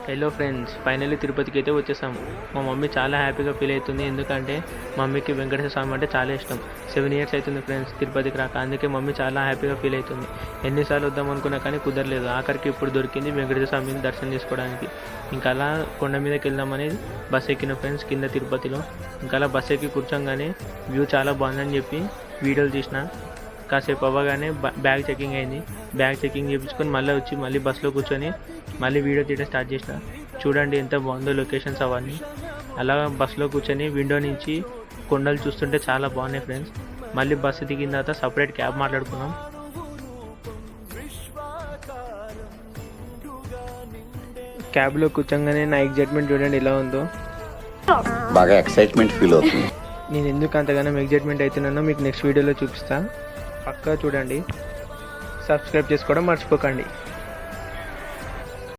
Hello friends, finally తిరుపతికి అయితే వచ్చేసాము. మా మమ్మీ చాలా హ్యాపీగా ఫీల్ అవుతుంది. ఎందుకంటే మమ్మీకి వెంకటేశ్వర స్వామి అంటే చాలా ఇష్టం. 7 years అవుతుంది ఫ్రెండ్స్ తిరుపతికి రాక. అందుకే మమ్మీ చాలా హ్యాపీగా ఫీల్ అవుతుంది. ఎన్నిసార్లు వద్దాం అనుకున్నా కానీ కుదరలేదు. ఆఖరికి ఇప్పుడు దొరికింది వెంకటేశ్వర స్వామిని దర్శనం చేసుకోవడానికి. ఇంకా అలా కొండ మీదకి వెళ్దామని బస్ ఎక్కిన ఫ్రెండ్స్ కింద తిరుపతిలో. ఇంకా అలా బస్ ఎక్కి కూర్చోగానే వ్యూ చాలా బాగుందని చెప్పి వీడియోలు తీసిన. కాసేపు అవ్వగానే బ్యాగ్ చెకింగ్ అయింది. బ్యాగ్ చెకింగ్ చేయించుకొని మళ్ళీ బస్సులో కూర్చొని మళ్ళీ వీడియో తీయడం స్టార్ట్ చేసిన. చూడండి ఎంత బాగుందో లొకేషన్స్ అవన్నీ. అలా బస్సులో కూర్చొని విండో నుంచి కొండలు చూస్తుంటే చాలా బాగున్నాయి ఫ్రెండ్స్. మళ్ళీ బస్సు దిగిన తర్వాత సపరేట్ క్యాబ్ మాట్లాడుకున్నాం. క్యాబ్లో కూర్చోగానే నా ఎగ్జైట్మెంట్ చూడండి ఎలా ఉందో. బాగా ఎక్సైట్మెంట్ ఫీల్ అవుతుంది. నేను ఎందుకు అంతగానో ఎగ్జైట్మెంట్ అవుతున్నానో మీకు నెక్స్ట్ వీడియోలో చూపిస్తా. పక్కా చూడండి. సబ్స్క్రైబ్ చేసుకోవడం మర్చిపోకండి.